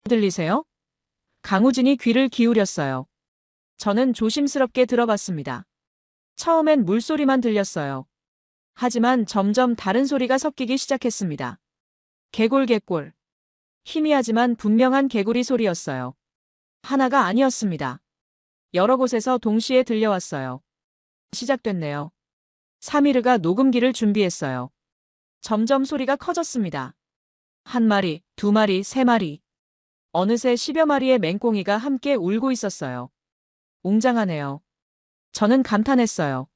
들리세요? 강우진이 귀를 기울였어요. 저는 조심스럽게 들어봤습니다. 처음엔 물소리만 들렸어요. 하지만 점점 다른 소리가 섞이기 시작했습니다. 개골개골. 희미하지만 분명한 개구리 소리였어요. 하나가 아니었습니다. 여러 곳에서 동시에 들려왔어요. 시작됐네요. 사미르가 녹음기를 준비했어요. 점점 소리가 커졌습니다. 1마리, 2마리, 3마리. 어느새 10여 마리의 맹꽁이가 함께 울고 있었어요. 웅장하네요. 저는 감탄했어요.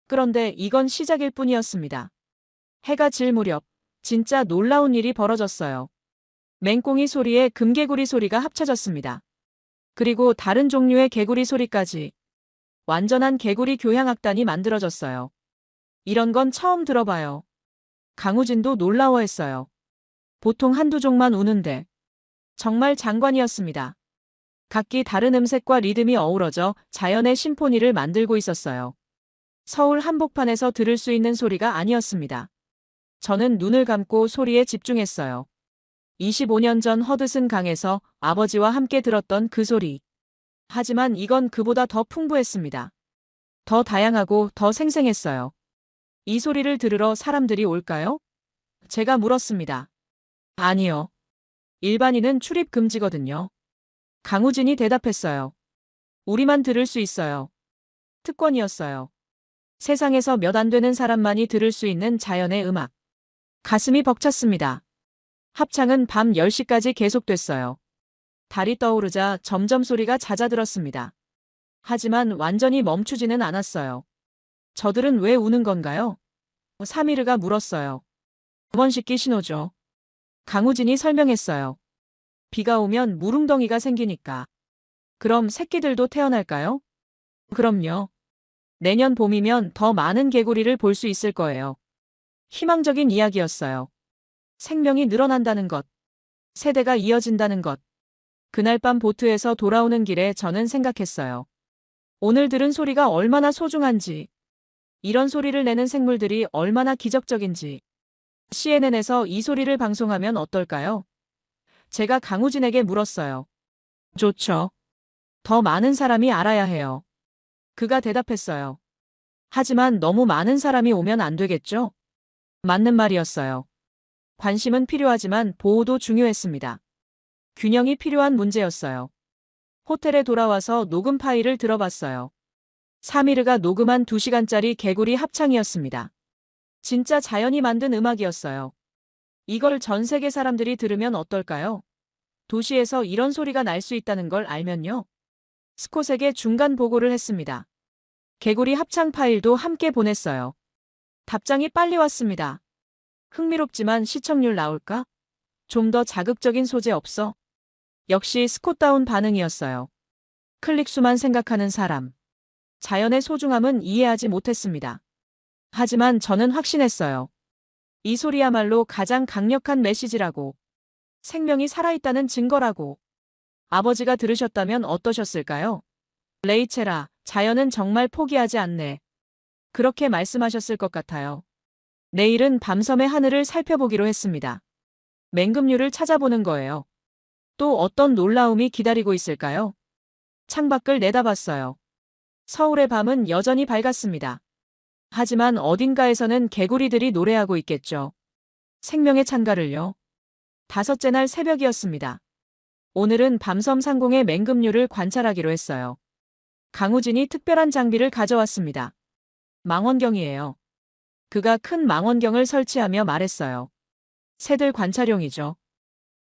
그런데 이건 시작일 뿐이었습니다. 해가 질 무렵 진짜 놀라운 일이 벌어졌어요. 맹꽁이 소리에 금개구리 소리가 합쳐졌습니다. 그리고 다른 종류의 개구리 소리까지. 완전한 개구리 교향악단이 만들어졌어요. 이런 건 처음 들어봐요. 강우진도 놀라워했어요. 보통 한두 종만 우는데. 정말 장관이었습니다. 각기 다른 음색과 리듬이 어우러져 자연의 심포니를 만들고 있었어요. 서울 한복판에서 들을 수 있는 소리가 아니었습니다. 저는 눈을 감고 소리에 집중했어요. 25년 전 허드슨 강에서 아버지와 함께 들었던 그 소리. 하지만 이건 그보다 더 풍부했습니다. 더 다양하고 더 생생했어요. 이 소리를 들으러 사람들이 올까요? 제가 물었습니다. 아니요. 일반인은 출입 금지거든요. 강우진이 대답했어요. 우리만 들을 수 있어요. 특권이었어요. 세상에서 몇 안 되는 사람만이 들을 수 있는 자연의 음악. 가슴이 벅찼습니다. 합창은 밤 10시까지 계속됐어요. 달이 떠오르자 점점 소리가 잦아들었습니다. 하지만 완전히 멈추지는 않았어요. 저들은 왜 우는 건가요? 사미르가 물었어요. 2번 씻기 신호죠. 강우진이 설명했어요. 비가 오면 무릉덩이가 생기니까. 그럼 새끼들도 태어날까요? 그럼요. 내년 봄이면 더 많은 개구리를 볼 수 있을 거예요. 희망적인 이야기였어요. 생명이 늘어난다는 것. 세대가 이어진다는 것. 그날 밤 보트에서 돌아오는 길에 저는 생각했어요. 오늘 들은 소리가 얼마나 소중한지. 이런 소리를 내는 생물들이 얼마나 기적적인지. CNN에서 이 소리를 방송하면 어떨까요? 제가 강우진에게 물었어요. 좋죠. 더 많은 사람이 알아야 해요. 그가 대답했어요. 하지만 너무 많은 사람이 오면 안 되겠죠? 맞는 말이었어요. 관심은 필요하지만 보호도 중요했습니다. 균형이 필요한 문제였어요. 호텔에 돌아와서 녹음 파일을 들어봤어요. 사미르가 녹음한 2시간짜리 개구리 합창이었습니다. 진짜 자연이 만든 음악이었어요. 이걸 전 세계 사람들이 들으면 어떨까요? 도시에서 이런 소리가 날 수 있다는 걸 알면요. 스콧에게 중간 보고를 했습니다. 개구리 합창 파일도 함께 보냈어요. 답장이 빨리 왔습니다. 흥미롭지만 시청률 나올까? 좀 더 자극적인 소재 없어? 역시 스콧다운 반응이었어요. 클릭수만 생각하는 사람. 자연의 소중함은 이해하지 못했습니다. 하지만 저는 확신했어요. 이 소리야말로 가장 강력한 메시지라고. 생명이 살아있다는 증거라고. 아버지가 들으셨다면 어떠셨을까요? 레이첼아, 자연은 정말 포기하지 않네. 그렇게 말씀하셨을 것 같아요. 내일은 밤섬의 하늘을 살펴보기로 했습니다. 맹금류를 찾아보는 거예요. 또 어떤 놀라움이 기다리고 있을까요? 창밖을 내다봤어요. 서울의 밤은 여전히 밝았습니다. 하지만 어딘가에서는 개구리들이 노래하고 있겠죠. 생명의 찬가를요. 5째 날 새벽이었습니다. 오늘은 밤섬 상공의 맹금류를 관찰하기로 했어요. 강우진이 특별한 장비를 가져왔습니다. 망원경이에요. 그가 큰 망원경을 설치하며 말했어요. 새들 관찰용이죠.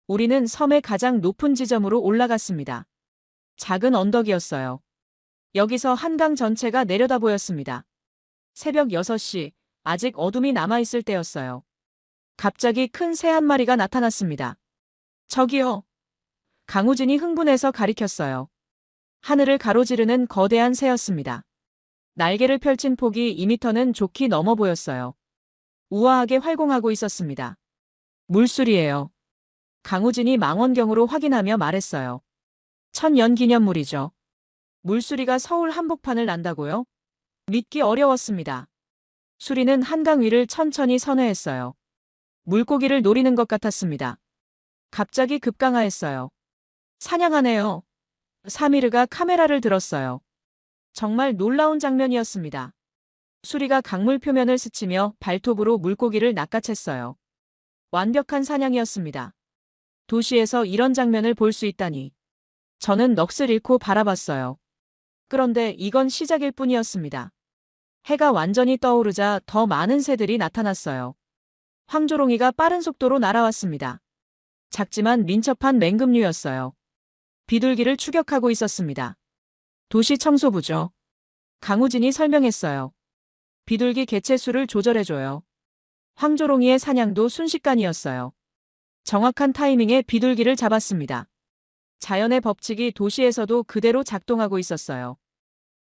우리는 섬의 가장 높은 지점으로 올라갔습니다. 작은 언덕이었어요. 여기서 한강 전체가 내려다 보였습니다. 새벽 6시, 아직 어둠이 남아있을 때였어요. 갑자기 큰 새 한 마리가 나타났습니다. 저기요. 강우진이 흥분해서 가리켰어요. 하늘을 가로지르는 거대한 새였습니다. 날개를 펼친 폭이 2미터는 좋게 넘어 보였어요. 우아하게 활공하고 있었습니다. 물술이에요. 강우진이 망원경으로 확인하며 말했어요. 천년 기념물이죠. 물수리가 서울 한복판을 난다고요? 믿기 어려웠습니다. 수리는 한강 위를 천천히 선회했어요. 물고기를 노리는 것 같았습니다. 갑자기 급강하했어요. 사냥하네요. 사미르가 카메라를 들었어요. 정말 놀라운 장면이었습니다. 수리가 강물 표면을 스치며 발톱으로 물고기를 낚아챘어요. 완벽한 사냥이었습니다. 도시에서 이런 장면을 볼 수 있다니. 저는 넋을 잃고 바라봤어요. 그런데 이건 시작일 뿐이었습니다. 해가 완전히 떠오르자 더 많은 새들이 나타났어요. 황조롱이가 빠른 속도로 날아왔습니다. 작지만 민첩한 맹금류였어요. 비둘기를 추격하고 있었습니다. 도시 청소부죠. 강우진이 설명했어요. 비둘기 개체수를 조절해줘요. 황조롱이의 사냥도 순식간이었어요. 정확한 타이밍에 비둘기를 잡았습니다. 자연의 법칙이 도시에서도 그대로 작동하고 있었어요.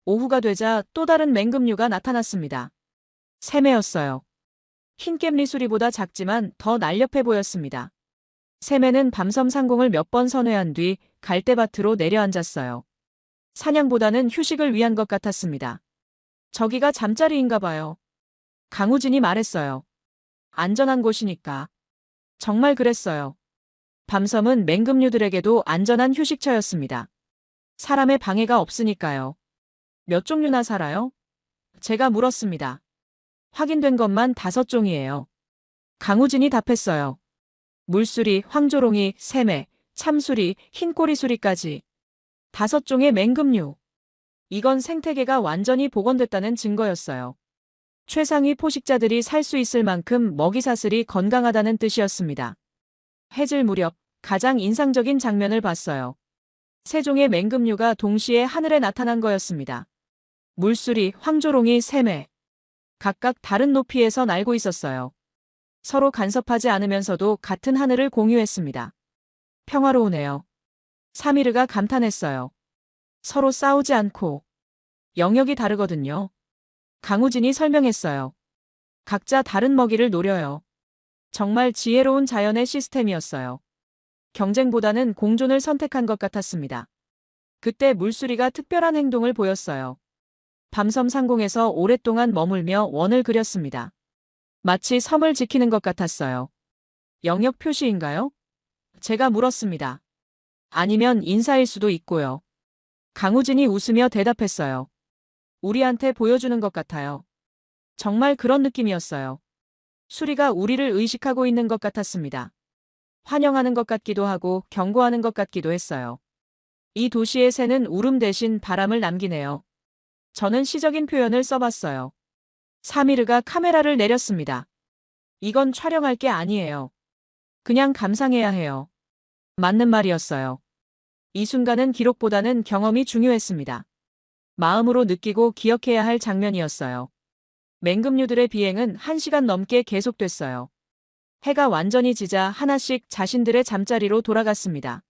오후가 되자 또 다른 맹금류가 나타났습니다. 새매였어요. 흰깸리 수리보다 작지만 더 날렵해 보였습니다. 새매는 밤섬 상공을 몇 번 선회한 뒤 갈대밭으로 내려앉았어요. 사냥보다는 휴식을 위한 것 같았습니다. 저기가 잠자리인가 봐요. 강우진이 말했어요. 안전한 곳이니까. 정말 그랬어요. 밤섬은 맹금류들에게도 안전한 휴식처였습니다. 사람의 방해가 없으니까요. 몇 종류나 살아요? 제가 물었습니다. 확인된 것만 5종이에요. 강우진이 답했어요. 물수리, 황조롱이, 새매, 참수리, 흰꼬리수리까지. 5종의 맹금류. 이건 생태계가 완전히 복원됐다는 증거였어요. 최상위 포식자들이 살 수 있을 만큼 먹이사슬이 건강하다는 뜻이었습니다. 해질 무렵 가장 인상적인 장면을 봤어요. 3종의 맹금류가 동시에 하늘에 나타난 거였습니다. 물수리, 황조롱이, 새매. 각각 다른 높이에서 날고 있었어요. 서로 간섭하지 않으면서도 같은 하늘을 공유했습니다. 평화로우네요. 사미르가 감탄했어요. 서로 싸우지 않고. 영역이 다르거든요. 강우진이 설명했어요. 각자 다른 먹이를 노려요. 정말 지혜로운 자연의 시스템이었어요. 경쟁보다는 공존을 선택한 것 같았습니다. 그때 물수리가 특별한 행동을 보였어요. 밤섬 상공에서 오랫동안 머물며 원을 그렸습니다. 마치 섬을 지키는 것 같았어요. 영역 표시인가요? 제가 물었습니다. 아니면 인사일 수도 있고요. 강우진이 웃으며 대답했어요. 우리한테 보여주는 것 같아요. 정말 그런 느낌이었어요. 수리가 우리를 의식하고 있는 것 같았습니다. 환영하는 것 같기도 하고 경고하는 것 같기도 했어요. 이 도시의 새는 울음 대신 바람을 남기네요. 저는 시적인 표현을 써봤어요. 사미르가 카메라를 내렸습니다. 이건 촬영할 게 아니에요. 그냥 감상해야 해요. 맞는 말이었어요. 이 순간은 기록보다는 경험이 중요했습니다. 마음으로 느끼고 기억해야 할 장면이었어요. 맹금류들의 비행은 1시간 넘게 계속됐어요. 해가 완전히 지자 하나씩 자신들의 잠자리로 돌아갔습니다.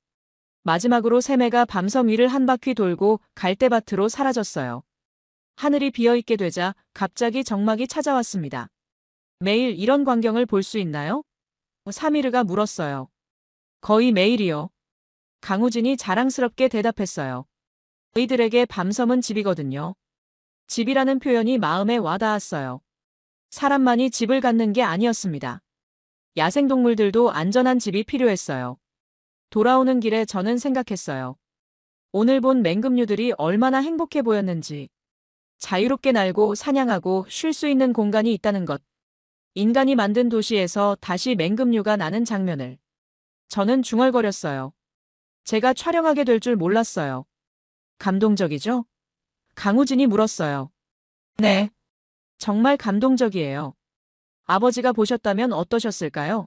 마지막으로 새매가 밤섬 위를 한 바퀴 돌고 갈대밭으로 사라졌어요. 하늘이 비어있게 되자 갑자기 적막이 찾아왔습니다. 매일 이런 광경을 볼 수 있나요? 사미르가 물었어요. 거의 매일이요. 강우진이 자랑스럽게 대답했어요. 저희들에게 밤섬은 집이거든요. 집이라는 표현이 마음에 와닿았어요. 사람만이 집을 갖는 게 아니었습니다. 야생동물들도 안전한 집이 필요했어요. 돌아오는 길에 저는 생각했어요. 오늘 본 맹금류들이 얼마나 행복해 보였는지. 자유롭게 날고 사냥하고 쉴 수 있는 공간이 있다는 것. 인간이 만든 도시에서 다시 맹금류가 나는 장면을. 저는 중얼거렸어요. 제가 촬영하게 될 줄 몰랐어요. 감동적이죠? 강우진이 물었어요. 네. 정말 감동적이에요. 아버지가 보셨다면 어떠셨을까요?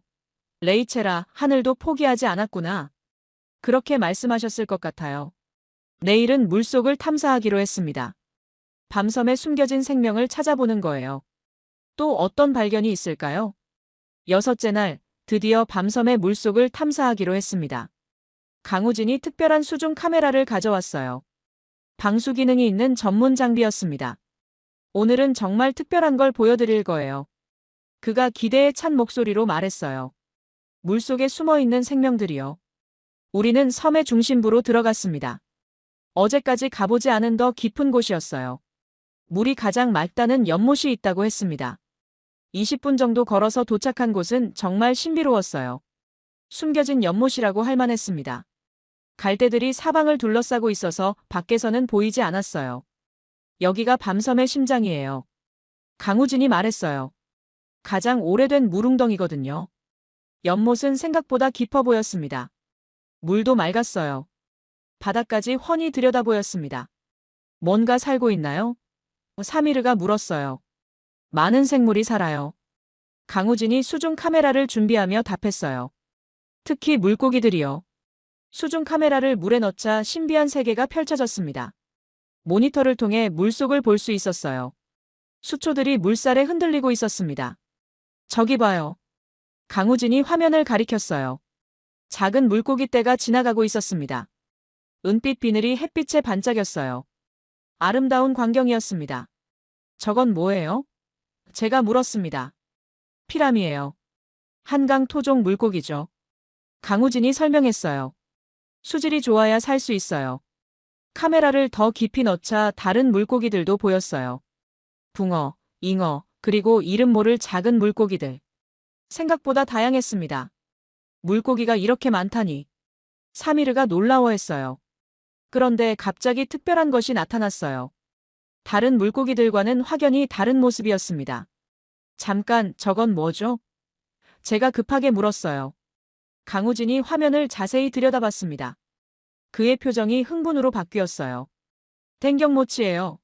레이첼아, 하늘도 포기하지 않았구나. 그렇게 말씀하셨을 것 같아요. 내일은 물속을 탐사하기로 했습니다. 밤섬에 숨겨진 생명을 찾아보는 거예요. 또 어떤 발견이 있을까요? 여섯째 날, 드디어 밤섬의 물속을 탐사하기로 했습니다. 강우진이 특별한 수중 카메라를 가져왔어요. 방수 기능이 있는 전문 장비였습니다. 오늘은 정말 특별한 걸 보여드릴 거예요. 그가 기대에 찬 목소리로 말했어요. 물속에 숨어 있는 생명들이요. 우리는 섬의 중심부로 들어갔습니다. 어제까지 가보지 않은 더 깊은 곳이었어요. 물이 가장 맑다는 연못이 있다고 했습니다. 20분 정도 걸어서 도착한 곳은 정말 신비로웠어요. 숨겨진 연못이라고 할 만했습니다. 갈대들이 사방을 둘러싸고 있어서 밖에서는 보이지 않았어요. 여기가 밤섬의 심장이에요. 강우진이 말했어요. 가장 오래된 물웅덩이거든요. 연못은 생각보다 깊어 보였습니다. 물도 맑았어요. 바닥까지 훤히 들여다 보였습니다. 뭔가 살고 있나요? 사미르가 물었어요. 많은 생물이 살아요. 강우진이 수중 카메라를 준비하며 답했어요. 특히 물고기들이요. 수중 카메라를 물에 넣자 신비한 세계가 펼쳐졌습니다. 모니터를 통해 물속을 볼 수 있었어요. 수초들이 물살에 흔들리고 있었습니다. 저기 봐요. 강우진이 화면을 가리켰어요. 작은 물고기 떼가 지나가고 있었습니다. 은빛 비늘이 햇빛에 반짝였어요. 아름다운 광경이었습니다. 저건 뭐예요? 제가 물었습니다. 피라미예요. 한강 토종 물고기죠. 강우진이 설명했어요. 수질이 좋아야 살 수 있어요. 카메라를 더 깊이 넣자 다른 물고기들도 보였어요. 붕어, 잉어, 그리고 이름 모를 작은 물고기들. 생각보다 다양했습니다. 물고기가 이렇게 많다니. 사미르가 놀라워했어요. 그런데 갑자기 특별한 것이 나타났어요. 다른 물고기들과는 확연히 다른 모습이었습니다. 잠깐, 저건 뭐죠? 제가 급하게 물었어요. 강우진이 화면을 자세히 들여다봤습니다. 그의 표정이 흥분으로 바뀌었어요. 댕경모치예요.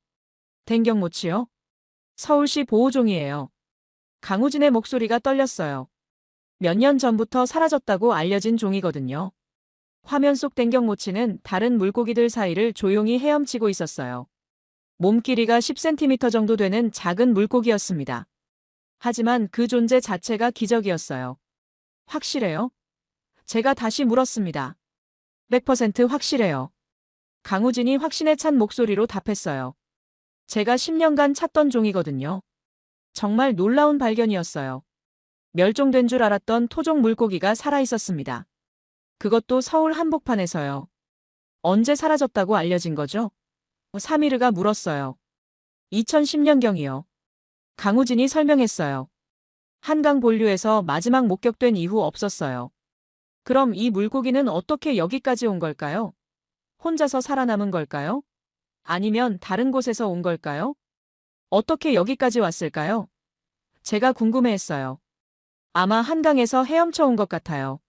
댕경모치요? 서울시 보호종이에요. 강우진의 목소리가 떨렸어요. 몇 년 전부터 사라졌다고 알려진 종이거든요. 화면 속 댕경모치는 다른 물고기들 사이를 조용히 헤엄치고 있었어요. 몸 길이가 10cm 정도 되는 작은 물고기였습니다. 하지만 그 존재 자체가 기적이었어요. 확실해요? 제가 다시 물었습니다. 100% 확실해요. 강우진이 확신에 찬 목소리로 답했어요. 제가 10년간 찾던 종이거든요. 정말 놀라운 발견이었어요. 멸종된 줄 알았던 토종 물고기가 살아있었습니다. 그것도 서울 한복판에서요. 언제 사라졌다고 알려진 거죠? 사미르가 물었어요. 2010년경이요. 강우진이 설명했어요. 한강 본류에서 마지막 목격된 이후 없었어요. 그럼 이 물고기는 어떻게 여기까지 온 걸까요? 혼자서 살아남은 걸까요? 아니면 다른 곳에서 온 걸까요? 어떻게 여기까지 왔을까요? 제가 궁금해했어요. 아마 한강에서 헤엄쳐 온 것 같아요.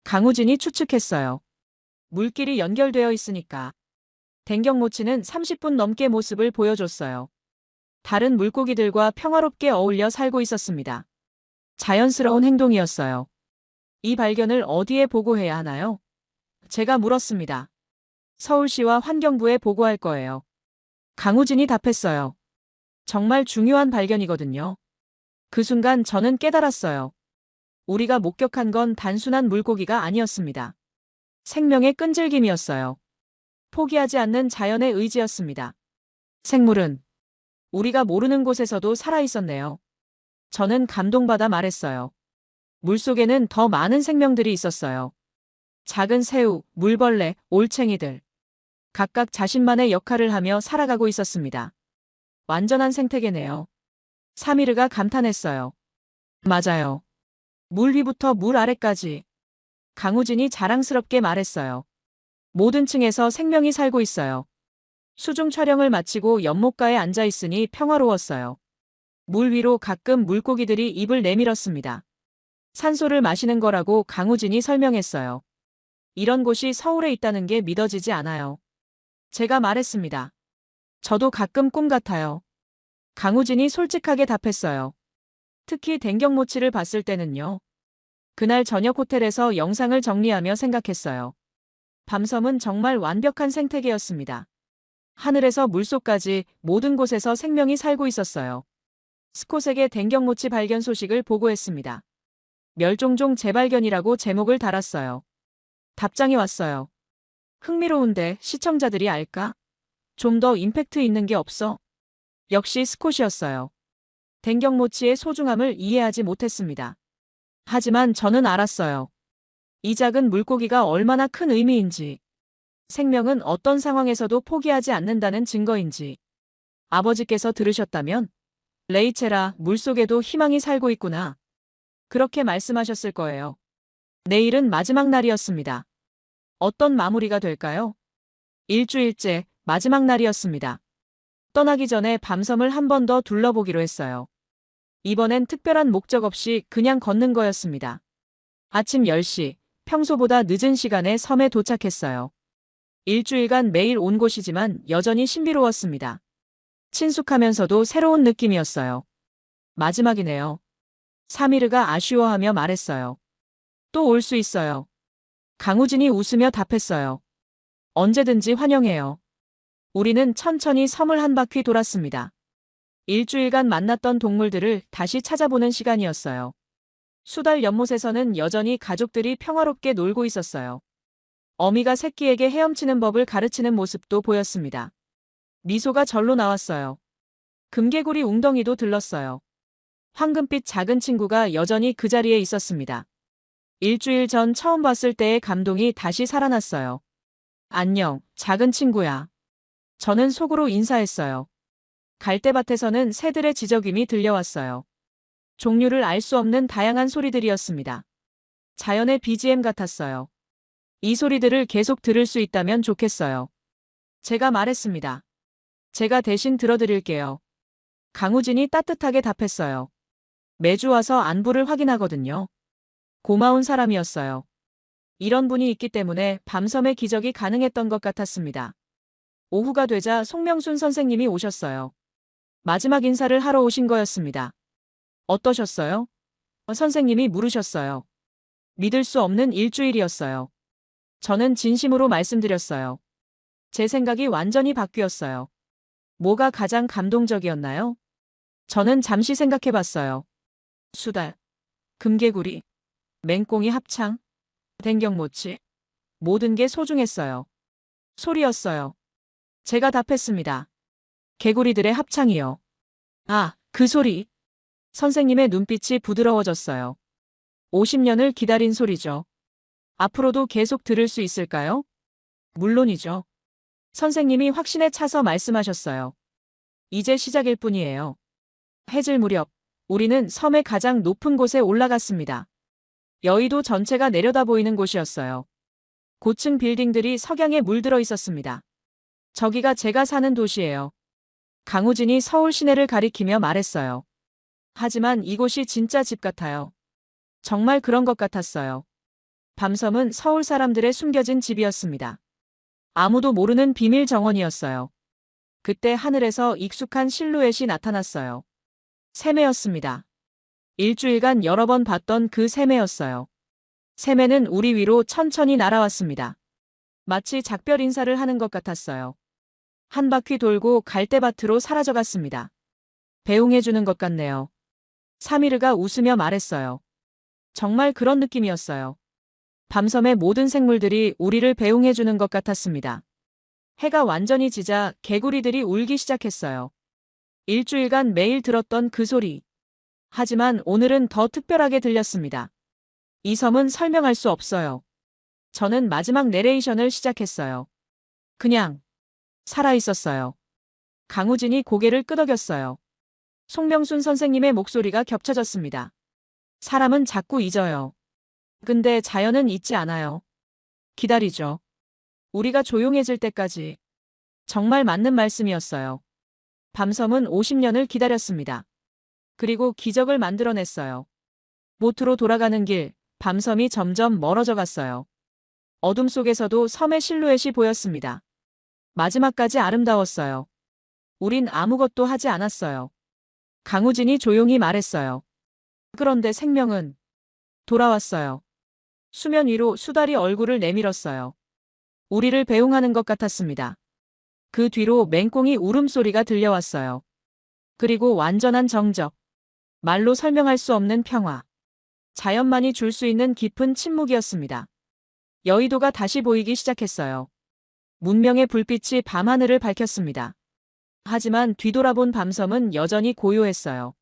강우진이 추측했어요. 물길이 연결되어 있으니까. 댕경모치는 30분 넘게 모습을 보여줬어요. 다른 물고기들과 평화롭게 어울려 살고 있었습니다. 자연스러운 행동이었어요. 이 발견을 어디에 보고해야 하나요? 제가 물었습니다. 서울시와 환경부에 보고할 거예요. 강우진이 답했어요. 정말 중요한 발견이거든요. 그 순간 저는 깨달았어요. 우리가 목격한 건 단순한 물고기가 아니었습니다. 생명의 끈질김이었어요. 포기하지 않는 자연의 의지였습니다. 생물은 우리가 모르는 곳에서도 살아있었네요. 저는 감동받아 말했어요. 물속에는 더 많은 생명들이 있었어요. 작은 새우, 물벌레, 올챙이들. 각각 자신만의 역할을 하며 살아가고 있었습니다. 완전한 생태계네요. 사미르가 감탄했어요. 맞아요. 물 위부터 물 아래까지. 강우진이 자랑스럽게 말했어요. 모든 층에서 생명이 살고 있어요. 수중 촬영을 마치고 연못가에 앉아 있으니 평화로웠어요. 물 위로 가끔 물고기들이 입을 내밀었습니다. 산소를 마시는 거라고 강우진이 설명했어요. 이런 곳이 서울에 있다는 게 믿어지지 않아요. 제가 말했습니다. 저도 가끔 꿈 같아요. 강우진이 솔직하게 답했어요. 특히 댕경모치를 봤을 때는요. 그날 저녁 호텔에서 영상을 정리하며 생각했어요. 밤섬은 정말 완벽한 생태계였습니다. 하늘에서 물속까지 모든 곳에서 생명이 살고 있었어요. 스콧에게 댕경모치 발견 소식을 보고했습니다. 멸종종 재발견이라고 제목을 달았어요. 답장이 왔어요. 흥미로운데 시청자들이 알까? 좀 더 임팩트 있는 게 없어? 역시 스콧이었어요. 댕경모치의 소중함을 이해하지 못했습니다. 하지만 저는 알았어요. 이 작은 물고기가 얼마나 큰 의미인지, 생명은 어떤 상황에서도 포기하지 않는다는 증거인지. 아버지께서 들으셨다면, 레이첼아, 물속에도 희망이 살고 있구나. 그렇게 말씀하셨을 거예요. 내일은 마지막 날이었습니다. 어떤 마무리가 될까요? 일주일째 마지막 날이었습니다. 떠나기 전에 밤섬을 한 번 더 둘러보기로 했어요. 이번엔 특별한 목적 없이 그냥 걷는 거였습니다. 아침 10시, 평소보다 늦은 시간에 섬에 도착했어요. 일주일간 매일 온 곳이지만 여전히 신비로웠습니다. 친숙하면서도 새로운 느낌이었어요. 마지막이네요. 사미르가 아쉬워하며 말했어요. 또 올 수 있어요. 강우진이 웃으며 답했어요. 언제든지 환영해요. 우리는 천천히 섬을 한 바퀴 돌았습니다. 일주일간 만났던 동물들을 다시 찾아보는 시간이었어요. 수달 연못에서는 여전히 가족들이 평화롭게 놀고 있었어요. 어미가 새끼에게 헤엄치는 법을 가르치는 모습도 보였습니다. 미소가 절로 나왔어요. 금개구리 웅덩이도 들렀어요. 황금빛 작은 친구가 여전히 그 자리에 있었습니다. 일주일 전 처음 봤을 때의 감동이 다시 살아났어요. 안녕, 작은 친구야. 저는 속으로 인사했어요. 갈대밭에서는 새들의 지저귀이 들려왔어요. 종류를 알 수 없는 다양한 소리들이었습니다. 자연의 BGM 같았어요. 이 소리들을 계속 들을 수 있다면 좋겠어요. 제가 말했습니다. 제가 대신 들어드릴게요. 강우진이 따뜻하게 답했어요. 매주 와서 안부를 확인하거든요. 고마운 사람이었어요. 이런 분이 있기 때문에 밤섬의 기적이 가능했던 것 같았습니다. 오후가 되자 송명순 선생님이 오셨어요. 마지막 인사를 하러 오신 거였습니다. 어떠셨어요? 선생님이 물으셨어요. 믿을 수 없는 일주일이었어요. 저는 진심으로 말씀드렸어요. 제 생각이 완전히 바뀌었어요. 뭐가 가장 감동적이었나요? 저는 잠시 생각해봤어요. 수달, 금개구리, 맹꽁이 합창, 댕경모치. 모든 게 소중했어요. 소리였어요. 제가 답했습니다. 개구리들의 합창이요. 아, 그 소리. 선생님의 눈빛이 부드러워졌어요. 50년을 기다린 소리죠. 앞으로도 계속 들을 수 있을까요? 물론이죠. 선생님이 확신에 차서 말씀하셨어요. 이제 시작일 뿐이에요. 해질 무렵, 우리는 섬의 가장 높은 곳에 올라갔습니다. 여의도 전체가 내려다 보이는 곳이었어요. 고층 빌딩들이 석양에 물들어 있었습니다. 저기가 제가 사는 도시예요. 강우진이 서울 시내를 가리키며 말했어요. 하지만 이곳이 진짜 집 같아요. 정말 그런 것 같았어요. 밤섬은 서울 사람들의 숨겨진 집이었습니다. 아무도 모르는 비밀 정원이었어요. 그때 하늘에서 익숙한 실루엣이 나타났어요. 새매였습니다. 일주일간 여러 번 봤던 그 새매였어요. 새매는 우리 위로 천천히 날아왔습니다. 마치 작별 인사를 하는 것 같았어요. 한 바퀴 돌고 갈대밭으로 사라져갔습니다. 배웅해주는 것 같네요. 사미르가 웃으며 말했어요. 정말 그런 느낌이었어요. 밤섬의 모든 생물들이 우리를 배웅해주는 것 같았습니다. 해가 완전히 지자 개구리들이 울기 시작했어요. 일주일간 매일 들었던 그 소리. 하지만 오늘은 더 특별하게 들렸습니다. 이 섬은 설명할 수 없어요. 저는 마지막 내레이션을 시작했어요. 그냥 살아있었어요. 강우진이 고개를 끄덕였어요. 송명순 선생님의 목소리가 겹쳐졌습니다. 사람은 자꾸 잊어요. 근데 자연은 잊지 않아요. 기다리죠. 우리가 조용해질 때까지. 정말 맞는 말씀이었어요. 밤섬은 50년을 기다렸습니다. 그리고 기적을 만들어냈어요. 모트로 돌아가는 길, 밤섬이 점점 멀어져 갔어요. 어둠 속에서도 섬의 실루엣이 보였습니다. 마지막까지 아름다웠어요. 우린 아무것도 하지 않았어요. 강우진이 조용히 말했어요. 그런데 생명은 돌아왔어요. 수면 위로 수달이 얼굴을 내밀었어요. 우리를 배웅하는 것 같았습니다. 그 뒤로 맹꽁이 울음소리가 들려왔어요. 그리고 완전한 정적. 말로 설명할 수 없는 평화. 자연만이 줄 수 있는 깊은 침묵이었습니다. 여의도가 다시 보이기 시작했어요. 문명의 불빛이 밤하늘을 밝혔습니다. 하지만 뒤돌아본 밤섬은 여전히 고요했어요.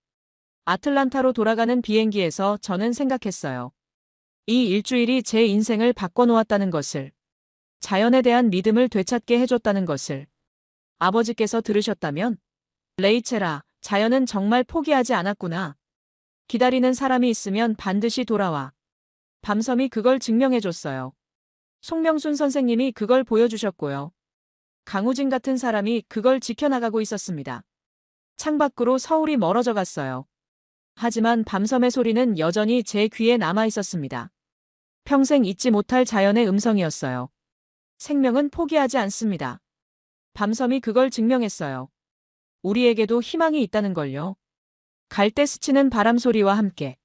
아틀란타로 돌아가는 비행기에서 저는 생각했어요. 이 일주일이 제 인생을 바꿔놓았다는 것을. 자연에 대한 믿음을 되찾게 해줬다는 것을. 아버지께서 들으셨다면? 레이첼아, 자연은 정말 포기하지 않았구나. 기다리는 사람이 있으면 반드시 돌아와. 밤섬이 그걸 증명해줬어요. 송명순 선생님이 그걸 보여주셨고요. 강우진 같은 사람이 그걸 지켜나가고 있었습니다. 창밖으로 서울이 멀어져 갔어요. 하지만 밤섬의 소리는 여전히 제 귀에 남아 있었습니다. 평생 잊지 못할 자연의 음성이었어요. 생명은 포기하지 않습니다. 밤섬이 그걸 증명했어요. 우리에게도 희망이 있다는 걸요. 갈대 스치는 바람 소리와 함께.